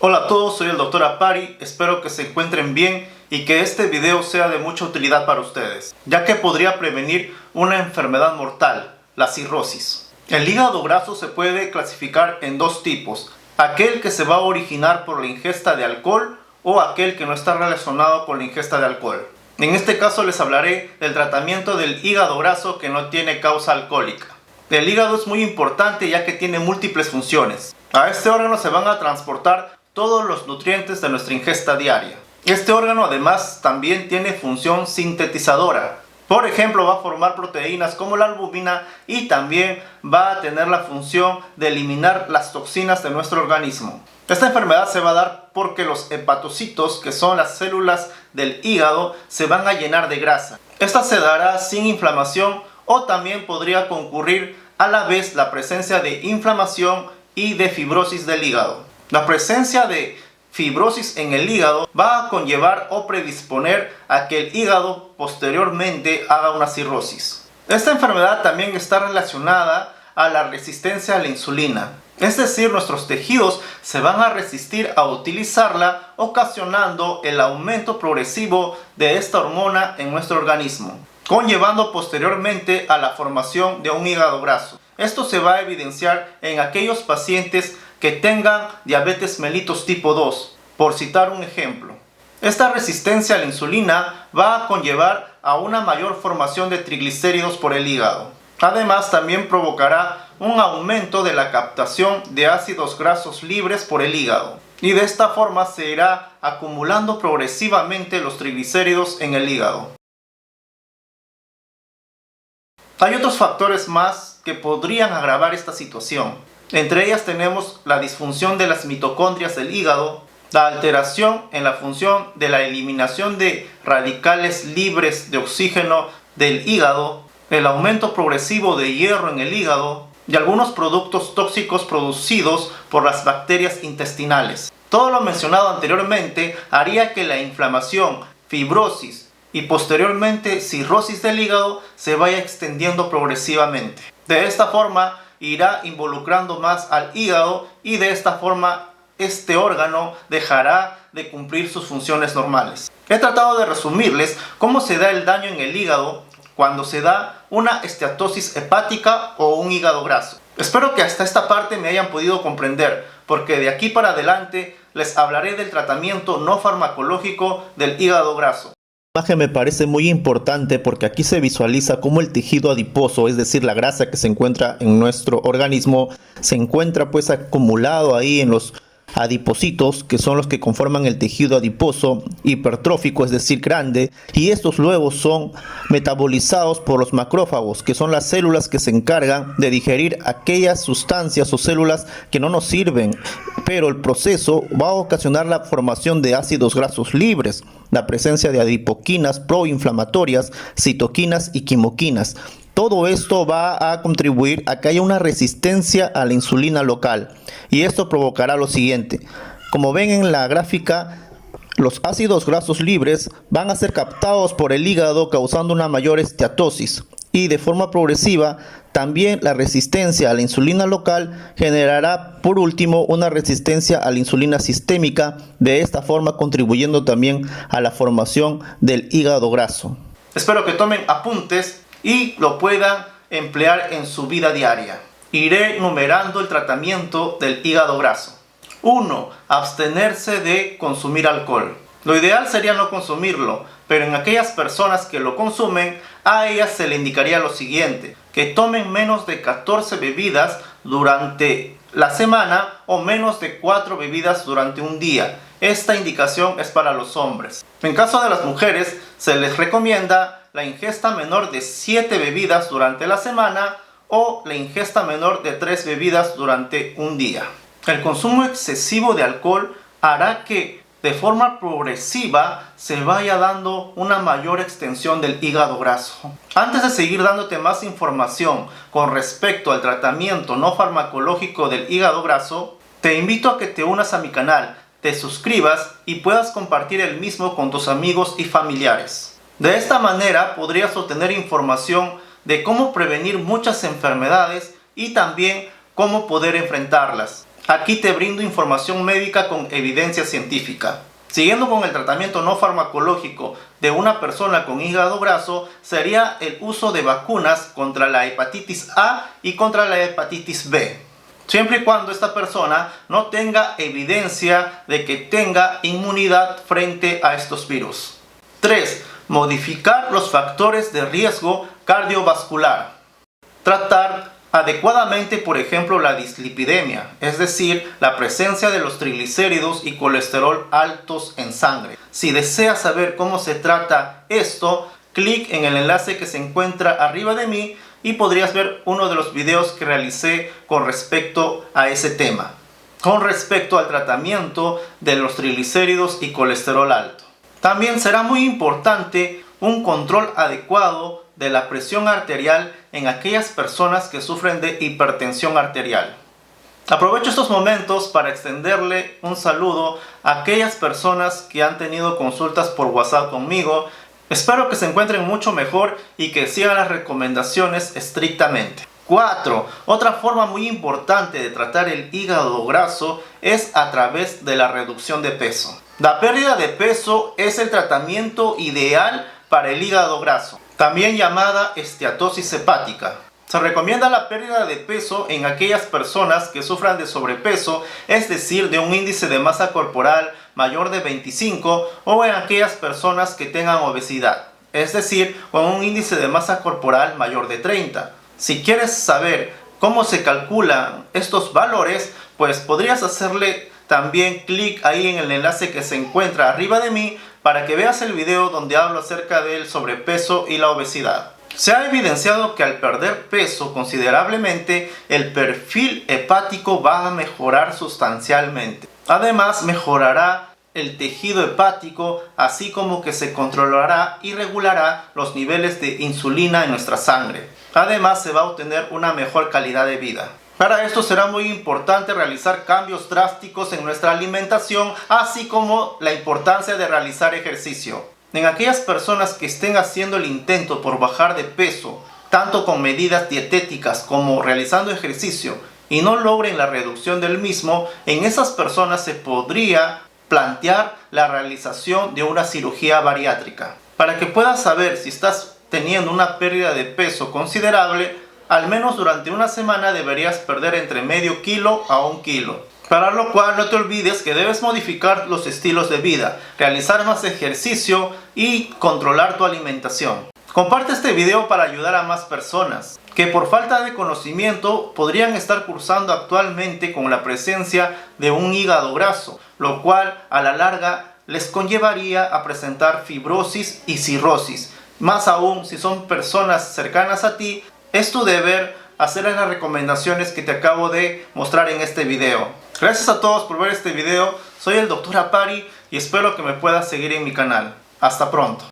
Hola a todos, soy el Dr. Apari, espero que se encuentren bien y que este video sea de mucha utilidad para ustedes, ya que podría prevenir una enfermedad mortal, la cirrosis. El hígado graso se puede clasificar en dos tipos, aquel que se va a originar por la ingesta de alcohol o aquel que no está relacionado con la ingesta de alcohol. En este caso les hablaré del tratamiento del hígado graso que no tiene causa alcohólica. El hígado es muy importante ya que tiene múltiples funciones. A este órgano se van a transportar todos los nutrientes de nuestra ingesta diaria. Este órgano además también tiene función sintetizadora. Por ejemplo, va a formar proteínas como la albúmina y también va a tener la función de eliminar las toxinas de nuestro organismo. Esta enfermedad se va a dar porque los hepatocitos, que son las células del hígado, se van a llenar de grasa. Esta se dará sin inflamación o también podría concurrir a la vez la presencia de inflamación y de fibrosis del hígado. La presencia de fibrosis en el hígado va a conllevar o predisponer a que el hígado posteriormente haga una cirrosis. Esta enfermedad también está relacionada a la resistencia a la insulina. Es decir, nuestros tejidos se van a resistir a utilizarla, ocasionando el aumento progresivo de esta hormona en nuestro organismo, conllevando posteriormente a la formación de un hígado graso. Esto se va a evidenciar en aquellos pacientes que tengan diabetes mellitus tipo 2, por citar un ejemplo. Esta resistencia a la insulina va a conllevar a una mayor formación de triglicéridos por el hígado. Además, también provocará un aumento de la captación de ácidos grasos libres por el hígado. Y de esta forma se irá acumulando progresivamente los triglicéridos en el hígado. Hay otros factores más que podrían agravar esta situación. Entre ellas tenemos la disfunción de las mitocondrias del hígado, la alteración en la función de la eliminación de radicales libres de oxígeno del hígado, el aumento progresivo de hierro en el hígado y algunos productos tóxicos producidos por las bacterias intestinales. Todo lo mencionado anteriormente haría que la inflamación, fibrosis y posteriormente cirrosis del hígado se vaya extendiendo progresivamente. De esta forma irá involucrando más al hígado y de esta forma este órgano dejará de cumplir sus funciones normales. He tratado de resumirles cómo se da el daño en el hígado cuando se da una esteatosis hepática o un hígado graso. Espero que hasta esta parte me hayan podido comprender, porque de aquí para adelante les hablaré del tratamiento no farmacológico del hígado graso. La imagen me parece muy importante porque aquí se visualiza cómo el tejido adiposo, es decir, la grasa que se encuentra en nuestro organismo, se encuentra pues acumulado ahí en los adipocitos, que son los que conforman el tejido adiposo hipertrófico, es decir, grande, y estos luego son metabolizados por los macrófagos, que son las células que se encargan de digerir aquellas sustancias o células que no nos sirven, pero el proceso va a ocasionar la formación de ácidos grasos libres, la presencia de adipoquinas proinflamatorias, citoquinas y quimoquinas. Todo esto va a contribuir a que haya una resistencia a la insulina local y esto provocará lo siguiente. Como ven en la gráfica, los ácidos grasos libres van a ser captados por el hígado causando una mayor esteatosis y de forma progresiva también la resistencia a la insulina local generará por último una resistencia a la insulina sistémica, de esta forma contribuyendo también a la formación del hígado graso. Espero que tomen apuntes y lo puedan emplear en su vida diaria. Iré numerando el tratamiento del hígado graso. 1. Abstenerse de consumir alcohol. Lo ideal sería no consumirlo, pero en aquellas personas que lo consumen, a ellas se le indicaría lo siguiente: que tomen menos de 14 bebidas durante la semana o menos de 4 bebidas durante un día. Esta indicación es para los hombres. En caso de las mujeres, se les recomienda la ingesta menor de 7 bebidas durante la semana o la ingesta menor de 3 bebidas durante un día. El consumo excesivo de alcohol hará que de forma progresiva se vaya dando una mayor extensión del hígado graso. Antes de seguir dándote más información con respecto al tratamiento no farmacológico del hígado graso, te invito a que te unas a mi canal, te suscribas y puedas compartir el mismo con tus amigos y familiares. De esta manera podrías obtener información de cómo prevenir muchas enfermedades y también cómo poder enfrentarlas. Aquí te brindo información médica con evidencia científica. Siguiendo con el tratamiento no farmacológico de una persona con hígado graso, sería el uso de vacunas contra la hepatitis A y contra la hepatitis B, siempre y cuando esta persona no tenga evidencia de que tenga inmunidad frente a estos virus. 3. Modificar los factores de riesgo cardiovascular. Tratar adecuadamente, por ejemplo, la dislipidemia, es decir, la presencia de los triglicéridos y colesterol altos en sangre. Si deseas saber cómo se trata esto, clic en el enlace que se encuentra arriba de mí y podrías ver uno de los videos que realicé con respecto a ese tema, con respecto al tratamiento de los triglicéridos y colesterol alto. También será muy importante un control adecuado de la presión arterial en aquellas personas que sufren de hipertensión arterial. Aprovecho estos momentos para extenderle un saludo a aquellas personas que han tenido consultas por WhatsApp conmigo. Espero que se encuentren mucho mejor y que sigan las recomendaciones estrictamente. 4. Otra forma muy importante de tratar el hígado graso es a través de la reducción de peso. La pérdida de peso es el tratamiento ideal para el hígado graso, también llamada esteatosis hepática. Se recomienda la pérdida de peso en aquellas personas que sufran de sobrepeso, es decir, de un índice de masa corporal mayor de 25, o en aquellas personas que tengan obesidad, es decir, con un índice de masa corporal mayor de 30. Si quieres saber cómo se calculan estos valores, pues podrías hacerle también clic ahí en el enlace que se encuentra arriba de mí para que veas el video donde hablo acerca del sobrepeso y la obesidad. Se ha evidenciado que al perder peso considerablemente, el perfil hepático va a mejorar sustancialmente. Además, mejorará el tejido hepático, así como que se controlará y regulará los niveles de insulina en nuestra sangre. Además, se va a obtener una mejor calidad de vida. Para esto será muy importante realizar cambios drásticos en nuestra alimentación, así como la importancia de realizar ejercicio. En aquellas personas que estén haciendo el intento por bajar de peso, tanto con medidas dietéticas como realizando ejercicio, y no logren la reducción del mismo, en esas personas se podría plantear la realización de una cirugía bariátrica. Para que puedas saber si estás teniendo una pérdida de peso considerable, al menos durante una semana deberías perder entre medio kilo a 1 kilo. Para lo cual no te olvides que debes modificar los estilos de vida, realizar más ejercicio y controlar tu alimentación. Comparte este video para ayudar a más personas que por falta de conocimiento podrían estar cursando actualmente con la presencia de un hígado graso, lo cual a la larga les conllevaría a presentar fibrosis y cirrosis. Más aún si son personas cercanas a ti, es tu deber hacerles las recomendaciones que te acabo de mostrar en este video. Gracias a todos por ver este video. Soy el Dr. Apari y espero que me puedas seguir en mi canal. Hasta pronto.